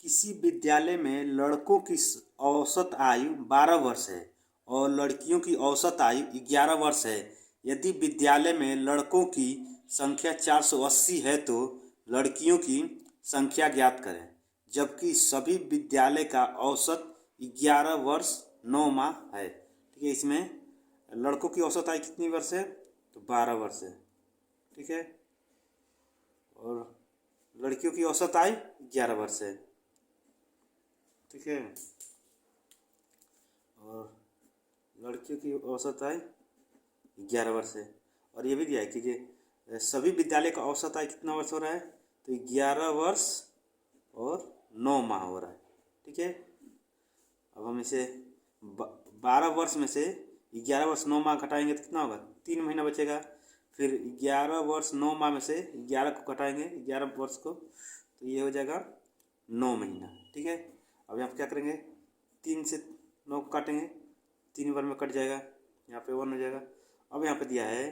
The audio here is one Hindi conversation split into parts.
किसी विद्यालय में लड़कों की औसत आयु 12 वर्ष है और लड़कियों की औसत आयु 11 वर्ष है। यदि विद्यालय में लड़कों की संख्या 480 है तो लड़कियों की संख्या ज्ञात करें। जबकि सभी विद्यालय का औसत 11 वर्ष 9 माह है। ठीक है, इसमें लड़कों की औसत आयु कितनी वर्ष है? तो 12 वर्ष है। ठीक है, और लड़कियों की औसत आयु 11 वर्ष है। ठीक है, और लड़कियों की औसत आयु 11 वर्ष है। और ये भी दिया है कि सभी विद्यालय का औसत आयु कितना वर्ष हो रहा है? तो 11 वर्ष और 9 माह हो रहा है। ठीक है, अब हम इसे 12 वर्ष में से 11 वर्ष 9 माह घटाएंगे तो कितना होगा? 3 महीना बचेगा। फिर 11 वर्ष 9 माह में से 11 को घटाएंगे, 11 वर्ष को, तो ये हो जाएगा 9 महीना। ठीक है, अब यहाँ पर क्या करेंगे? 3 से 9 को काटेंगे, 3 बार में कट जाएगा, यहाँ पे 1 हो जाएगा। अब यहाँ पे दिया है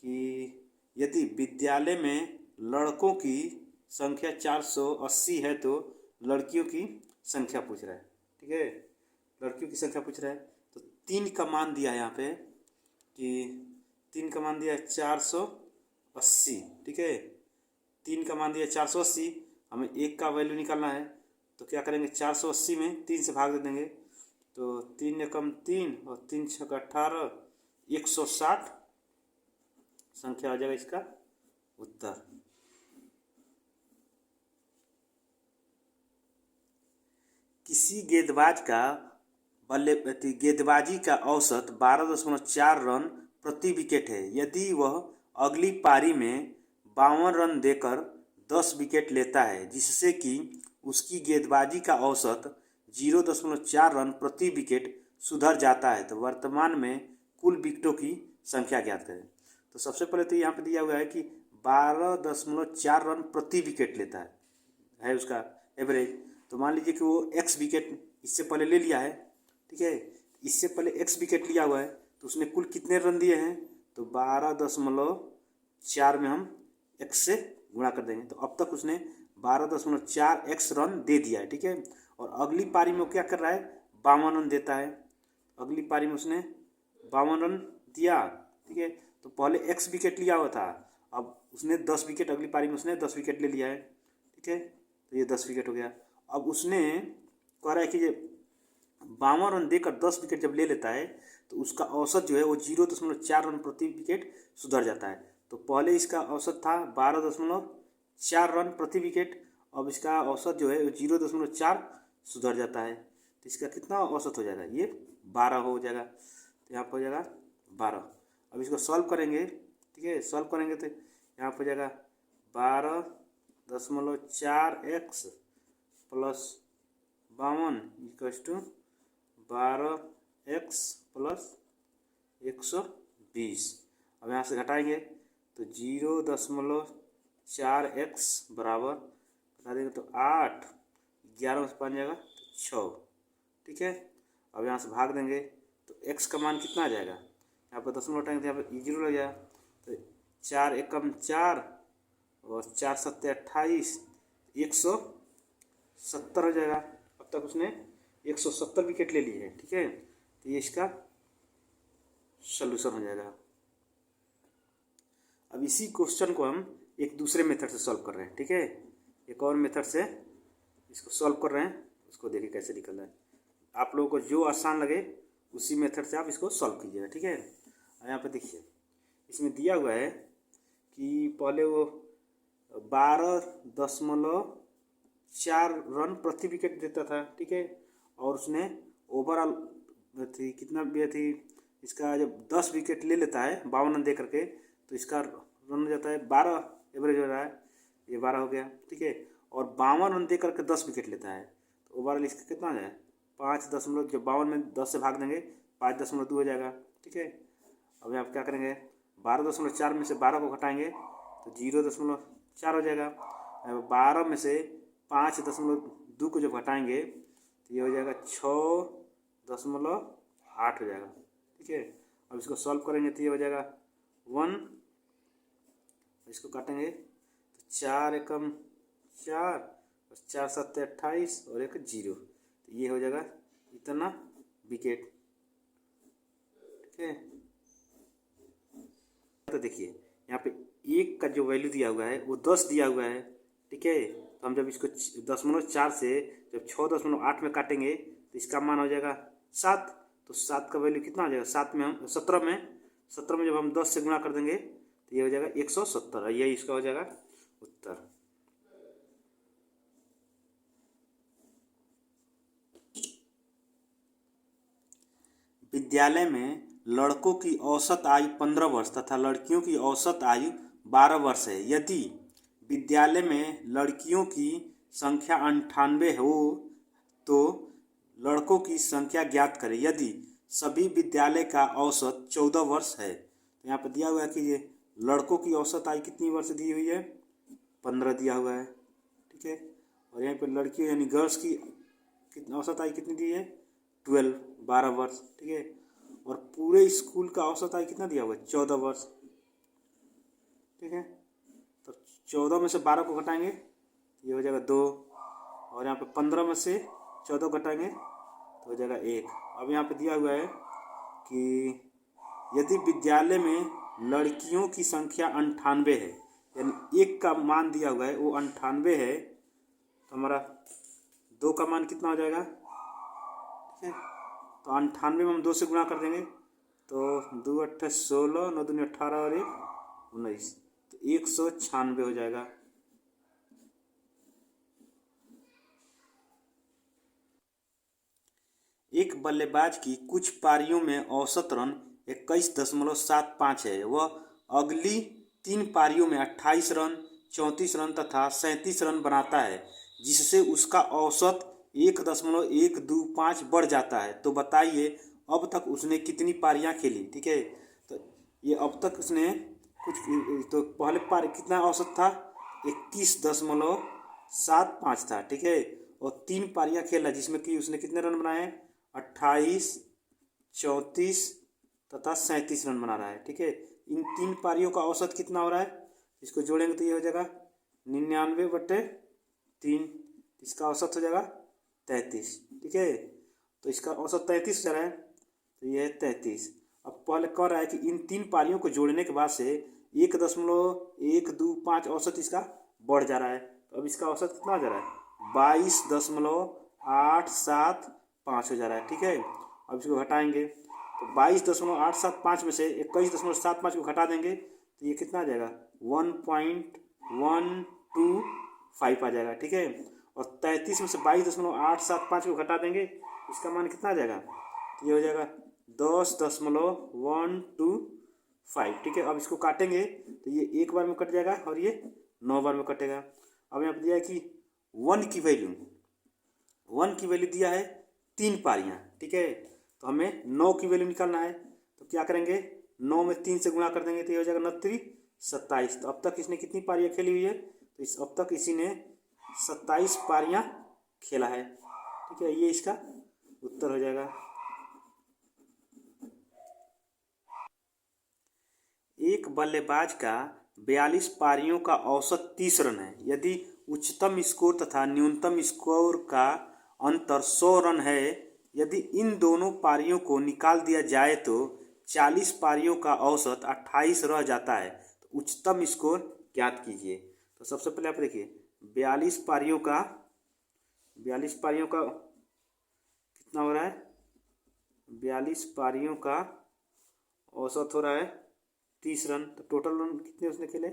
कि यदि विद्यालय में लड़कों की संख्या 480 है तो लड़कियों की संख्या पूछ रहा है। ठीक है, लड़कियों की संख्या पूछ रहा है, तो 3 का मान दिया है यहाँ पे कि 3 का मान दिया है 480। ठीक है, 3 का मान दिया है 480, हमें 1 का वैल्यू निकालना है, तो क्या करेंगे? 480 में 3 से भाग दे देंगे, तो 3 एकम 3 और 3 छक्का 18, 160 संख्या हो जाएगा इसका उत्तर। किसी गेंदबाजी का औसत 12.4 रन प्रति विकेट है। यदि वह अगली पारी में 52 रन देकर 10 विकेट लेता है, जिससे कि उसकी गेंदबाजी का औसत 0.4 रन प्रति विकेट सुधर जाता है, तो वर्तमान में कुल विकेटों की संख्या ज्ञात करें। तो सबसे पहले तो यहाँ पे दिया हुआ है कि 12.4 रन प्रति विकेट लेता है उसका एवरेज। तो मान लीजिए कि वो x विकेट इससे पहले ले लिया है। ठीक है, इससे पहले x विकेट लिया हुआ है, तो उसने कुल कितने रन दिए हैं? तो 12.4 में हम x से गुणा कर देंगे, तो अब तक उसने 12.4x रन दे दिया है। ठीक है, और अगली पारी में वो क्या कर रहा है? 52 रन देता है। अगली पारी में उसने 52 रन दिया। ठीक है, तो पहले x विकेट लिया हुआ था, अब उसने 10 विकेट, अगली पारी में उसने 10 विकेट ले लिया है। ठीक है, तो ये 10 विकेट हो गया। अब उसने कह रहा है कि ये 52 रन देकर 10 विकेट जब ले लेता है तो उसका औसत जो है वो 0.4 रन प्रति विकेट सुधर जाता है। तो पहले इसका औसत था 12.4 रन प्रति विकेट, अब इसका औसत जो है वो 0.4 सुधर जाता है, तो इसका कितना औसत हो जाएगा? ये 12 हो जाएगा। तो यहाँ पर हो जाएगा 12। अब इसको सॉल्व करेंगे। ठीक है, सॉल्व करेंगे तो यहाँ पर हो जाएगा 12.4x plus 52 equals to 12x plus 120। अब यहाँ से घटाएंगे तो 0.4x बराबर, घटा देंगे तो 8, 11 में से 5 जाएगा तो 6। ठीक है, अब यहाँ से भाग देंगे तो x का मान कितना आ जाएगा? यहाँ पर 10 हटाएंगे तो यहाँ पर 0 लग जाएगा, तो 4 एकम 4 और 4 सत्ते 28, 170 हो जाएगा। अब तक उसने 170 विकेट ले लिए हैं। ठीक है, तो ये इसका सॉल्यूशन हो जाएगा। अब इसी क्वेश्चन को हम एक दूसरे मेथड से सॉल्व कर रहे हैं। ठीक है, एक और मेथड से इसको सॉल्व कर रहे हैं, उसको देखिए कैसे निकल रहा है। आप लोगों को जो आसान लगे उसी मेथड से आप इसको सॉल्व कीजिएगा। ठीक है, यहाँ पे देखिए इसमें दिया हुआ है कि पहले वो 12.4 रन प्रति विकेट देता था। ठीक है, और उसने ओवरऑल थी कितना भी थी, इसका जब 10 विकेट ले लेता है 52 रन दे करके, तो इसका रन हो जाता है 12, एवरेज हो रहा है, ये 12 हो गया। ठीक है, और 52 रन दे करके 10 विकेट लेता है, तो ओवरऑल इसका कितना है? 5 जब 52 में 10 से भाग देंगे 5.2 हो जाएगा। ठीक है, अब यहाँ क्या करेंगे? 12.4 में से 12 को घटाएंगे तो 0.4 हो जाएगा। 12 में से 5.2 को जब घटाएंगे तो ये हो जाएगा 6.8 हो जाएगा। ठीक है, अब इसको सॉल्व करेंगे तो ये हो जाएगा 1, इसको काटेंगे तो 4 एकम 4 4 7 28 और एक 0, तो ये हो जाएगा इतना विकेट। ठीक है, तो देखिए यहाँ पे एक का जो वैल्यू दिया हुआ है वो 10 दिया हुआ है। ठीक है, तो हम जब इसको 0.4 से जब 6.8 में काटेंगे तो इसका मान हो जाएगा 7। तो 7 का वैल्यू कितना हो जाएगा, 7 में हम 17 में जब हम 10 से गुणा कर देंगे तो ये हो जाएगा 170। यही इसका हो जाएगा उत्तर। विद्यालय में लड़कों की औसत आयु 15 वर्ष तथा लड़कियों की औसत आयु 12 वर्ष है। यदि विद्यालय में लड़कियों की संख्या 98 हो तो लड़कों की संख्या ज्ञात करें। यदि सभी विद्यालय का औसत 14 वर्ष है, तो यहाँ पर दिया हुआ है कि ये लड़कों की औसत आयु कितनी वर्ष दी हुई है, 15 दिया हुआ है। ठीक है, और यहाँ पर लड़कियों यानी गर्ल्स की औसत आयु कितनी दी है, 12 वर्ष। ठीक है, और पूरे स्कूल का औसत आयु कितना दिया हुआ है, 14 वर्ष। ठीक है, तो 14 में से 12 को घटाएंगे ये हो जाएगा 2, और यहाँ पे 15 में से 14 घटाएंगे तो हो जाएगा 1। अब यहाँ पे दिया हुआ है कि यदि विद्यालय में लड़कियों की संख्या 98 है, यानी 1 का मान दिया हुआ है वो 98 है, तो हमारा 2 का मान कितना हो जाएगा। ठीक है, तो 98 में हम 2 से गुणा कर देंगे तो 2 8 16, 9 दूनी 18 और 1 19, तो 196 हो जाएगा। एक बल्लेबाज की कुछ पारियों में औसत रन 21.75 है। वह अगली 3 पारियों में 28 रन, 34 रन तथा 37 रन बनाता है, जिससे उसका औसत 1.125 बढ़ जाता है। तो बताइए अब तक उसने कितनी पारियां खेली। ठीक है, तो ये अब तक उसने कुछ, तो पहले पारी कितना औसत था, 21.75 था। ठीक है, और 3 पारियां खेला जिसमें कि उसने कितने रन बनाए, 28, 34 तथा 37 रन बना रहा है। ठीक है, इन 3 पारियों का औसत कितना हो रहा है, इसको जोड़ेंगे तो ये हो जाएगा 99/3, इसका औसत हो जाएगा 33। ठीक है, तो इसका औसत 33 हो रहा है, तो ये है 33। अब पहले कह रहा है कि इन 3 पारियों को जोड़ने के बाद से 1.125 औसत इसका बढ़ जा रहा है। तो अब इसका औसत कितना हो जा रहा है, 22.875 हो जा रहा है। ठीक है, अब इसको घटाएंगे तो 22.875 में से 21.75 को घटा देंगे तो ये कितना आ जाएगा, 1.125 आ जाएगा। ठीक है, और 33 में से 22.875 को घटा देंगे इसका मान कितना आ जाएगा, तो ये हो जाएगा 10.125। ठीक है, अब इसको काटेंगे तो ये 1 बार में कट जाएगा और ये 9 बार में कटेगा। अब यहाँ पर दिया है कि 1 की वैल्यू दिया है 3 पारियां। ठीक है, तो हमें 9 की वैल्यू निकालना है, तो क्या करेंगे, 9 में 3 से गुणा कर देंगे तो ये हो जाएगा 9 27। तो अब तक इसने कितनी पारियां खेली हुई है, तो अब तक इसी ने 27 पारियां खेला है। ठीक है, ये इसका उत्तर हो जाएगा। एक बल्लेबाज का 42 पारियों का औसत 30 रन है। यदि उच्चतम स्कोर तथा न्यूनतम स्कोर का अंतर 100 रन है, यदि इन दोनों पारियों को निकाल दिया जाए तो 40 पारियों का औसत 28 रह जाता है। तो उच्चतम स्कोर ज्ञात कीजिए। तो सबसे पहले आप देखिए 42 पारियों का कितना हो रहा है, 42 पारियों का औसत हो रहा है 30 रन। तो टोटल रन कितने उसने खेले,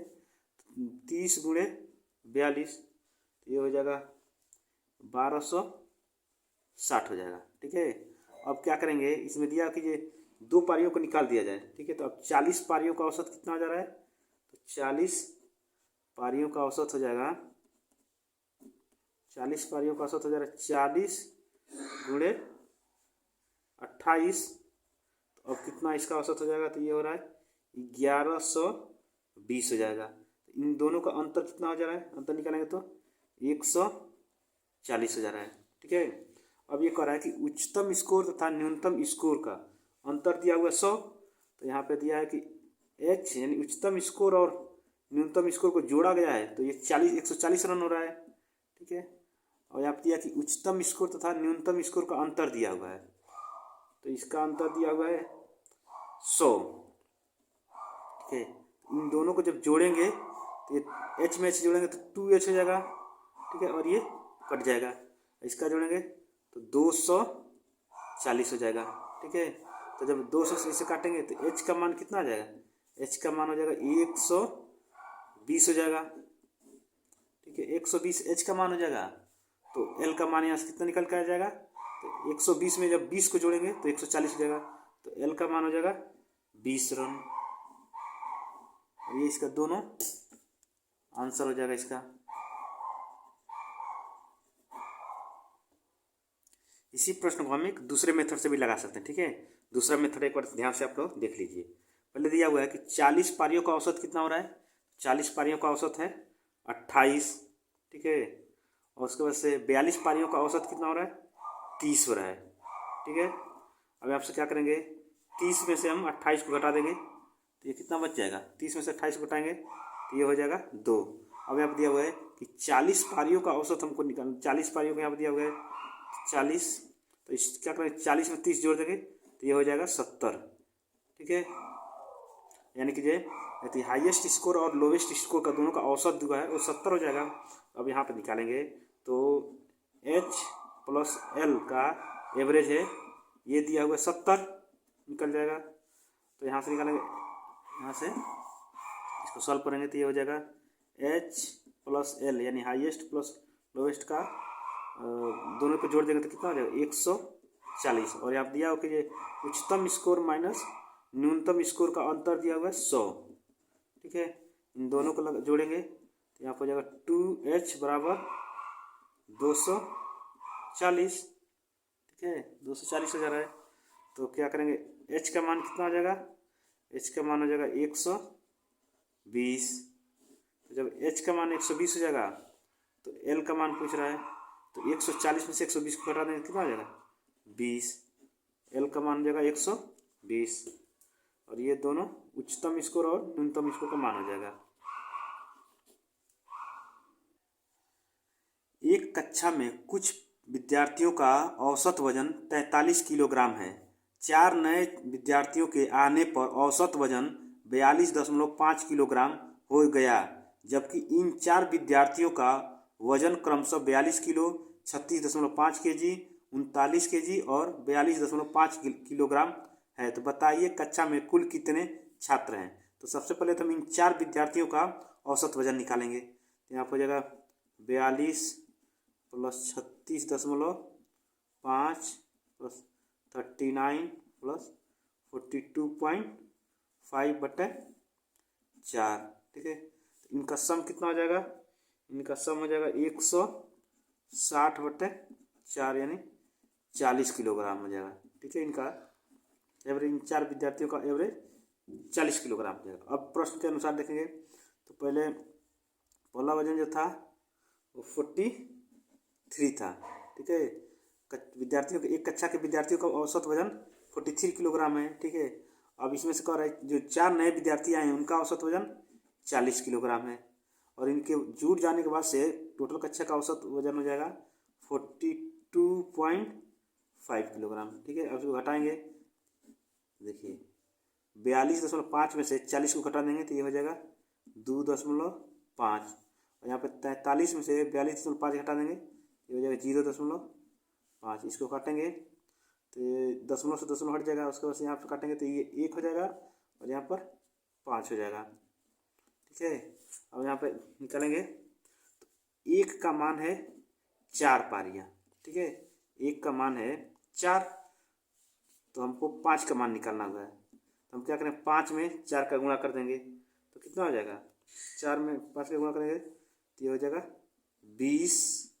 30 गुणे 42, तो ये हो जाएगा 1260 हो जाएगा। ठीक है, अब क्या करेंगे, इसमें दिया कि ये 2 पारियों को निकाल दिया जाए। ठीक है, तो अब 40 पारियों का औसत कितना हो जा रहा है, तो 40 पारियों का औसत हो जाएगा, 40 पारियों का औसत हो जा रहा है 40 गुणे 28। तो अब कितना इसका औसत हो जाएगा, तो ये हो रहा है 1120 हो जाएगा। इन दोनों का अंतर कितना हो जा रहा है, अंतर निकालेंगे तो 140 हो जा रहा है। ठीक है, अब ये कह रहा है कि उच्चतम स्कोर तथा न्यूनतम स्कोर का अंतर दिया हुआ 100, तो यहाँ पे दिया है कि h यानी उच्चतम स्कोर और न्यूनतम स्कोर को जोड़ा गया है, तो ये 140 रन हो रहा है। ठीक है, और यहाँ पे दिया कि उच्चतम स्कोर तथा न्यूनतम स्कोर का अंतर दिया हुआ है। तो इसका अंतर दिया हुआ है 100। ठीक है, इन दोनों को जब जोड़ेंगे तो ये एच में एच जोड़ेंगे तो 2h हो जाएगा। ठीक है, और ये कट जाएगा। इसका जोड़ेंगे तो 240 हो जाएगा। ठीक है, तो जब 200 से इसे काटेंगे तो h का मान कितना आ जाएगा? h का मान हो जाएगा 120 हो जाएगा। ठीक है, 120 h का मान हो जाएगा। तो l का मान यहाँ से कितना निकल कर आ जाएगा? तो 120 में जब 20 को जोड़ेंगे तो 140 हो जाएगा। तो l का मान हो जाएगा 20 रन। ये इसका दोनों आंसर हो जाएगा इसका। इसी प्रश्न को हम एक दूसरे मेथड से भी लगा सकते हैं। ठीक है, दूसरा मेथड एक बार ध्यान से आप लोग देख लीजिए। पहले दिया हुआ है कि 40 पारियों का औसत कितना हो रहा है? 40 पारियों का औसत है 28। ठीक है, और उसके बाद से 42 पारियों का औसत कितना हो रहा है? 30 हो रहा है। ठीक है, अब आपसे क्या करेंगे, 30 में से हम 28 को घटा देंगे तो ये कितना बच जाएगा? 30 में से 28 को घटाएंगे तो ये हो जाएगा 2। अब यहाँ पर दिया हुआ है कि 40 पारियों का औसत हमको निकालना। 40 पारियों का यहाँ पर दिया हुआ है 40, तो इस क्या करेंगे, 40 में 30 जोड़ देंगे तो ये हो जाएगा 70। ठीक है, यानी कि जो हाईएस्ट स्कोर और लोवेस्ट स्कोर का दोनों का औसत जो है वो 70 हो जाएगा। अब यहाँ पे निकालेंगे तो h प्लस l का एवरेज है, ये दिया हुआ 70 निकल जाएगा। तो यहाँ से निकालेंगे, यहाँ से इसको सॉल्व करेंगे तो ये हो जाएगा h प्लस l यानी हाईएस्ट प्लस लोवेस्ट का दोनों को जोड़ देंगे तो कितना हो जाएगा? 140। और यहाँ दिया हो कि ये उच्चतम स्कोर माइनस न्यूनतम स्कोर का अंतर दिया हुआ है 100। ठीक है, इन दोनों को जोड़ेंगे तो यहाँ पर हो जाएगा 2h बराबर 240। ठीक है, 240 हो जा रहा है। तो क्या करेंगे, h का मान कितना हो जाएगा? h का मान हो जाएगा 120। तो जब h का मान 120 हो जाएगा तो l का मान पूछ रहा है, तो 140 में से 120 को घटा देंगे कितना हो जाएगा? 20। l का मान हो जाएगा 120 और ये दोनों उच्चतम स्कोर और न्यूनतम स्कोर का मान हो जाएगा। एक कक्षा में कुछ विद्यार्थियों का औसत वजन 43 किलोग्राम है। 4 नए विद्यार्थियों के आने पर औसत वजन 42.5 किलोग्राम हो गया, जबकि इन 4 विद्यार्थियों का वजन क्रमशः 42 किलो, 36.5 केजी, 39 केजी और 42.5 किलोग्राम है। तो बताइए कक्षा में कुल कितने छात्र हैं? तो सबसे पहले तो हम इन 4 विद्यार्थियों का औसत वजन निकालेंगे। तो यहाँ पर हो जाएगा 42 प्लस 36.5 प्लस 39 प्लस 42.5/4। ठीक है, तो इनका सम कितना हो जाएगा? इनका सम हो जाएगा 160/4 यानी 40 किलोग्राम हो जाएगा। ठीक है, इनका एवरेज, इन 4 विद्यार्थियों का एवरेज 40 किलोग्राम हो जाएगा। अब प्रश्न के अनुसार देखेंगे तो पहला वजन जो था वो 43 था। ठीक है, विद्यार्थियों के, एक कक्षा के विद्यार्थियों का औसत वजन 43 किलोग्राम है। ठीक है, अब इसमें से कह रहा है जो 4 नए विद्यार्थी आए हैं उनका औसत वजन 40 किलोग्राम है और इनके जुड़ जाने के बाद से टोटल कक्षा का औसत वजन हो जाएगा 42.5 किलोग्राम। ठीक है, अब इसको घटाएंगे, देखिए 42.5 में से 40 को घटा देंगे तो ये हो जाएगा 2.5 और यहाँ पे 43 में से 42.5 घटा देंगे ये हो जाएगा 0.5। इसको काटेंगे तो ये दशमलव से दशमलव हट जाएगा। उसके बाद यहाँ पर काटेंगे तो ये 1 हो जाएगा और यहाँ पर 5 हो जाएगा। ठीक है, अब यहाँ पे निकालेंगे तो 1 का मान है 4 पारियाँ। ठीक है, 1 का मान है 4, तो हमको 5 का मान निकालना हुआ है। तो हम क्या करें, 5 में 4 का गुणा कर देंगे तो कितना हो जाएगा? 4 में 5 का गुणा करेंगे तो ये हो जाएगा 20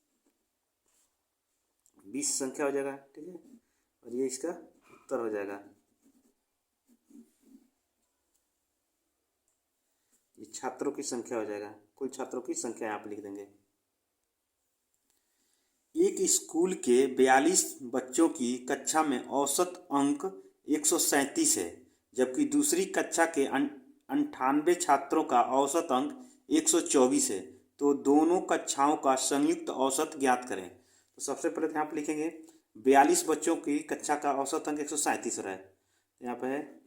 संख्या हो जाएगा। ठीक है, और ये इसका उत्तर हो जाएगा। ये छात्रों की संख्या हो जाएगा, कुल छात्रों की संख्या यहाँ पे लिख देंगे। एक स्कूल के 42 बच्चों की कक्षा में औसत अंक 137 है, जबकि दूसरी कक्षा के 98 छात्रों का औसत अंक 124 है। तो दोनों कक्षाओं का संयुक्त औसत ज्ञात करें। तो सबसे पहले तो यहाँ पे लिखेंगे 42 बच्चों की कक्षा का औसत अंक 137 हो रहा है। यहाँ पे है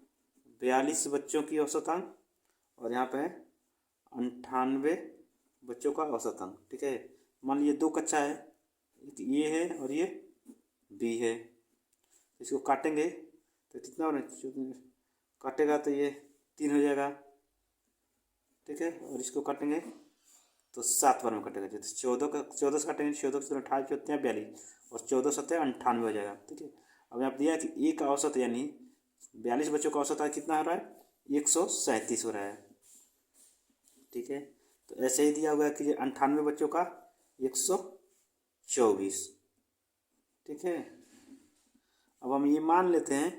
42 बच्चों की औसत अंक और यहाँ पे है 98 बच्चों का औसत अंक। ठीक है, मान लीजिए दो कक्षा है, ये है और ये बी है। इसको काटेंगे तो कितना हो रहा है, काटेगा तो ये 3 हो जाएगा। ठीक है, और इसको काटेंगे तो 7 बार में कटेगा। जैसे 14 से काटेंगे, 14 से 28 होते हैं 42 और 14 सत्ते 98 हो जाएगा। ठीक है, अब यहाँ दिया है कि एक का औसत यानी 42 बच्चों का औसत कितना हो रहा है, 137 हो रहा है। ठीक है, तो ऐसे ही दिया हुआ है कि 98 बच्चों का 124। ठीक है, अब हम ये मान लेते हैं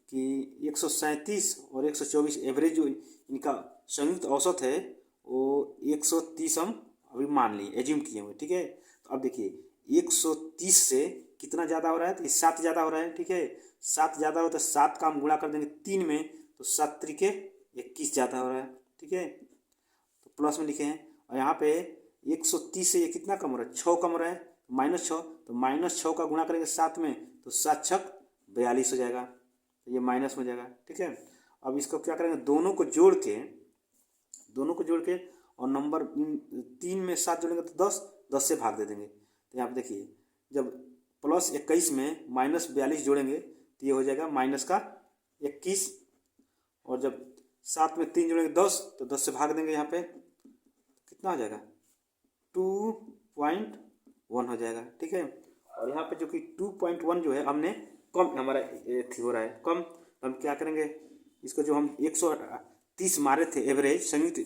कि 137 और 124 एवरेज जो इनका संयुक्त औसत है वो 130 हम अभी मान लिए, एज्यूम किए हुए। ठीक है, तो अब देखिए 130 से कितना ज़्यादा हो रहा है, तो 7 ज़्यादा हो रहा है। ठीक है, 7 ज़्यादा हो तो 7 का हम गुणा कर देंगे 3 में, तो 7 त्रिके 21 ज़्यादा हो रहा है। ठीक है, तो प्लस में लिखे हैं। और यहाँ पे 130 से ये कितना कम हो रहा है, 6 कम हो रहा है, -6, तो -6 का गुणा करेंगे 7 में, तो 7 छक 42 हो जाएगा, तो ये माइनस में हो जाएगा। ठीक है, अब इसको क्या करेंगे, दोनों को जोड़ के और नंबर 3 में 7 जोड़ेंगे तो 10 से भाग दे देंगे। तो यहाँ पे देखिए जब +21 में -42 जोड़ेंगे तो ये हो जाएगा -21, और जब 7 में 3 जोड़ेंगे 10, तो 10 से भाग देंगे, यहाँ पे कितना हो जाएगा 2.1 हो जाएगा। ठीक है, और यहाँ पे जो कि 2.1 जो है हमने कम, हमारा हो रहा है कम, हम क्या करेंगे, इसको जो हम 130 मारे थे एवरेज संयुक्त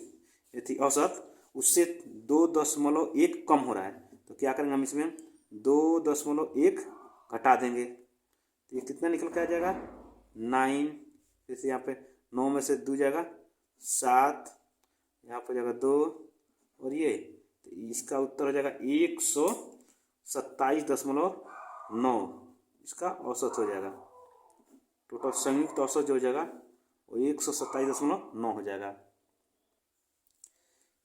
थी औसत, उससे 2.1 कम हो रहा है। तो क्या करेंगे, हम इसमें 2.1 घटा देंगे, तो ये कितना निकल के आ जाएगा 9। जैसे यहाँ पे 9 में से 2 जाएगा 7, यहाँ पर जाएगा 2 और ये, तो इसका उत्तर हो जाएगा 127.9 इसका औसत हो जाएगा। टोटल संयुक्त औसत जो हो जाएगा वो 127.9 हो जाएगा।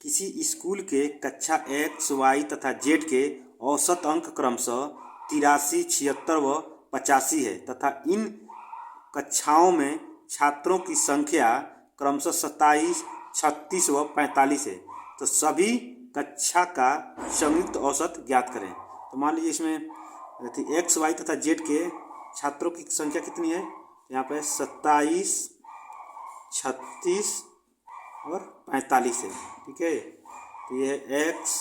किसी स्कूल के कक्षा X, Y तथा Z के औसत अंक क्रमशः 83, 76 व 85 है तथा इन कक्षाओं में छात्रों की संख्या क्रमशः 27, 36 व 45 है, तो सभी कक्षा का संयुक्त औसत ज्ञात करें। तो मान लीजिए इसमें X, Y तथा Z के छात्रों की संख्या कितनी है, यहाँ पे 27, 36 और 45 है। ठीक है, तो ये X,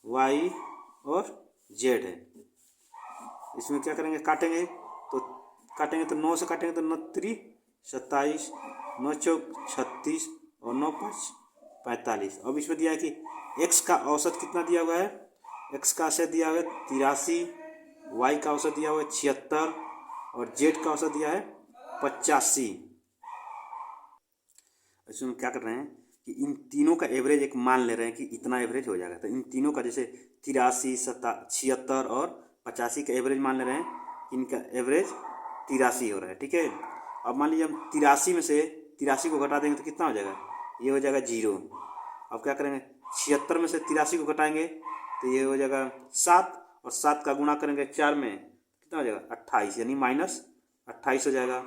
Y और Z है। इसमें क्या करेंगे, काटेंगे तो 9 से काटेंगे तो 9 3 27, 9 4 36 और 9 5 45। अब इसमें दिया है कि X का औसत कितना दिया हुआ है, X का औसत दिया हुआ है 83, Y का औसत दिया हुआ है 76 और Z का औसत दिया है 85। इसमें क्या कर रहे हैं कि इन तीनों का एवरेज एक मान ले रहे हैं कि इतना एवरेज हो जाएगा। तो इन तीनों का जैसे 83, 76 और 85 का एवरेज मान ले रहे हैं, इनका एवरेज 83 हो रहा है। ठीक है, अब मान लीजिए हम 83 में से 83 को घटा देंगे तो कितना हो जाएगा, ये हो जाएगा 0। अब क्या करेंगे, 76 में से 83 को घटाएंगे तो ये हो जाएगा 7 और 7 का गुणा करेंगे 4 में, कितना हो जाएगा 28, यानी -28 हो जाएगा।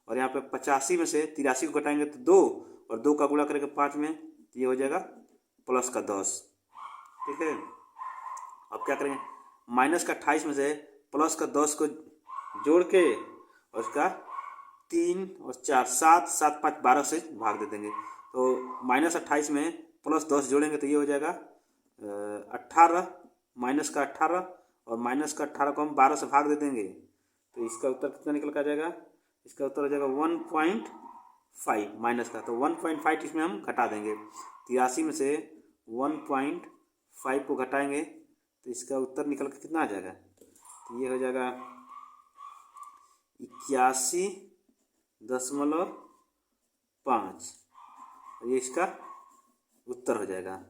और यहाँ पे 85 में से 83 को घटाएंगे तो 2 और 2 का गुणा करेंगे 5 में, तो ये हो जाएगा +10। ठीक है, अब क्या करेंगे, -28 में से +10 को जोड़ के और उसका 3 और 4 7 7 5 12 से भाग दे देंगे। तो -28 में +10 जोड़ेंगे तो ये हो जाएगा 18, -18 और -18 को हम 12 से भाग दे देंगे, तो इसका उत्तर कितना निकल कर आ जाएगा, इसका उत्तर हो जाएगा 1.5 माइनस का, तो 1.5 इसमें हम घटा देंगे। 83 में से 1.5 को घटाएंगे तो इसका उत्तर निकल कर कितना आ जाएगा, तो ये हो जाएगा 81.5, ये इसका उत्तर हो जाएगा।